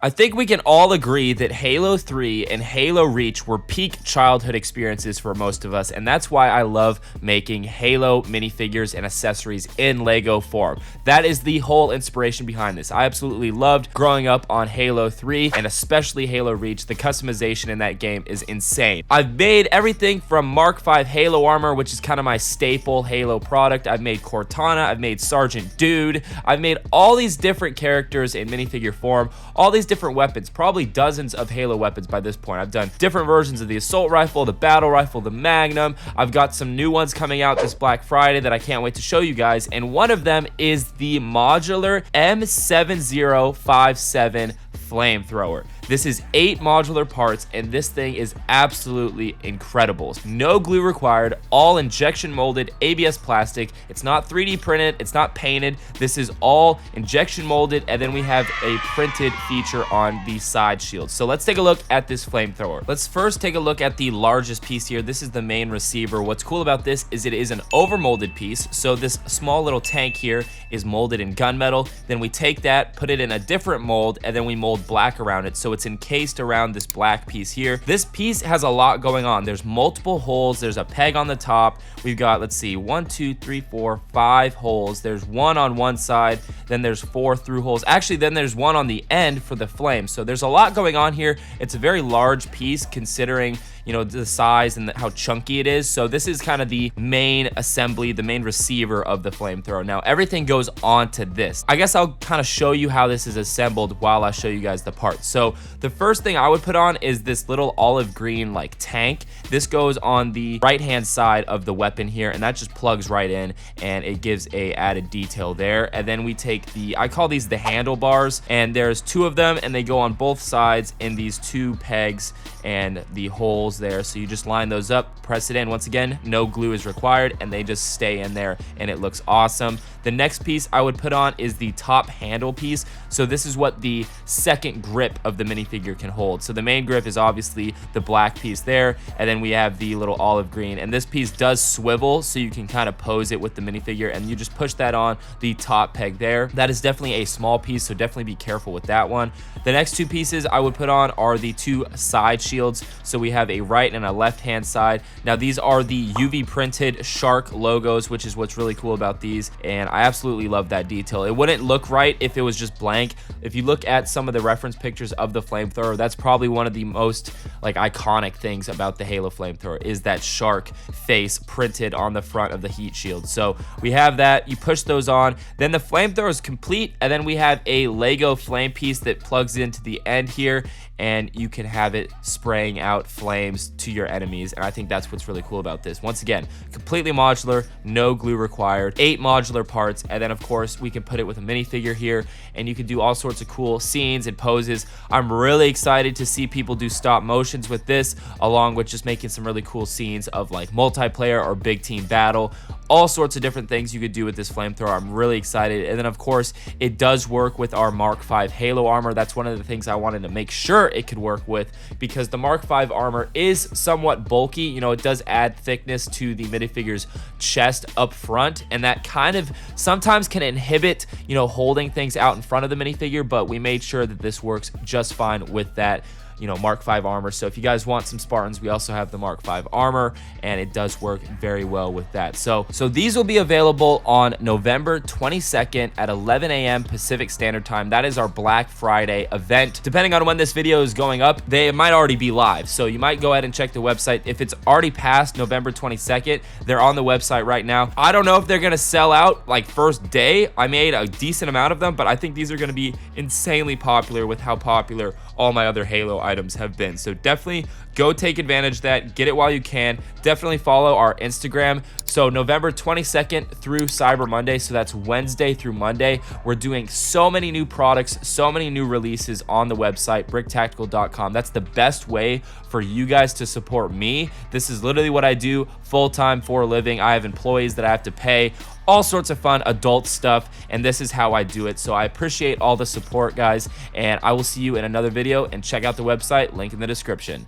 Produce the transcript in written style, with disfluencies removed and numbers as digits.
I think we can all agree that Halo 3 and Halo Reach were peak childhood experiences for most of us, and that's why I love making Halo minifigures and accessories in Lego form. That is the whole inspiration behind this. I absolutely loved growing up on Halo 3 and especially Halo Reach. The customization in that game is insane. I've made everything from Mark V Halo armor, which is kind of my staple Halo product. I've made Cortana, I've made Sergeant Dude, I've made all these different characters in minifigure form, all these different weapons, probably dozens of Halo weapons by this point. I've done different versions of the assault rifle, the battle rifle, the Magnum. I've got some new ones coming out this Black Friday that I can't wait to show you guys, and one of them is the modular M7057 Flamethrower. This is 8 modular parts, and this thing is absolutely incredible. No glue required, all injection molded ABS plastic. It's not 3D printed, it's not painted. This is all injection molded, and then we have a printed feature on the side shields. So let's take a look at this flamethrower. Let's first take a look at the largest piece here. This is the main receiver. What's cool about this is it is an overmolded piece. So this small little tank here is molded in gunmetal. Then we take that, put it in a different mold, and then we mold black around it. So it's encased around this black piece here. This piece has a lot going on. There's multiple holes. There's a peg on the top. We've got, let's see, 1, 2, 3, 4, 5 holes. There's one on one side. Then there's 4 through holes. Actually, then there's one on the end for the flame. So there's a lot going on here. It's a very large piece considering, you know, the size and how chunky it is. So this is kind of the main assembly, the main receiver of the flamethrower. Now everything goes onto this. I guess I'll kind of show you how this is assembled while I show you guys the parts. So the first thing I would put on is this little olive green like tank. This goes on the right hand side of the weapon here, and that just plugs right in and it gives a added detail there. And then we take the, I call these the handlebars, and there's 2 of them, and they go on both sides in these 2 pegs and the holes there. So you just line those up, press it in. Once again, no glue is required, and they just stay in there, and it looks awesome. The next piece I would put on is the top handle piece. So this is what the second grip of the minifigure can hold. So the main grip is obviously the black piece there, and then we have the little olive green, and this piece does swivel so you can kind of pose it with the minifigure, and you just push that on the top peg there. That is definitely a small piece, so definitely be careful with that one. The next 2 pieces I would put on are the 2 side shields. So we have a right and a left hand side. Now these are the UV printed shark logos, which is what's really cool about these, and I absolutely love that detail. It wouldn't look right if it was just blank. If you look at some of the reference pictures of the flamethrower, that's probably one of the most like iconic things about the Halo flamethrower is that shark face printed on the front of the heat shield. So we have that. You push those on, then the flamethrower is complete, and then we have a Lego flame piece that plugs into the end here, and you can have it spraying out flames to your enemies. And I think that's what's really cool about this. Once again, completely modular, no glue required, 8 modular parts, and then of course we can put it with a minifigure here, and you can do all sorts of cool scenes and poses. I'm really excited to see people do stop motions with this, along with just making some really cool scenes of like multiplayer or big team battle. All sorts of different things you could do with this flamethrower. I'm really excited. And then of course it does work with our Mark V Halo armor. That's one of the things I wanted to make sure it could work with, because the Mark V armor is somewhat bulky. You know, it does add thickness to the minifigure's chest up front, and that kind of sometimes can inhibit, you know, holding things out in front of the minifigure, but we made sure that this works just fine with that, you know, Mark V armor. So if you guys want some Spartans, we also have the Mark V armor, and it does work very well with that. So these will be available on November 22nd at 11 a.m. Pacific Standard Time. That is our Black Friday event. Depending on when this video is going up, they might already be live. So you might go ahead and check the website. If it's already past November 22nd, they're on the website right now. I don't know if they're gonna sell out like first day. I made a decent amount of them, but I think these are gonna be insanely popular with how popular all my other Halo items have been. So definitely go take advantage of that, get it while you can. Definitely follow our Instagram. So November 22nd through Cyber Monday, so that's Wednesday through Monday, we're doing so many new products, so many new releases on the website BrickTactical.com. That's the best way for you guys to support me. This is literally what I do full-time for a living. I have employees that I have to pay, all sorts of fun adult stuff, and this is how I do it. So I appreciate all the support, guys, and I will see you in another video, and check out the website, link in the description.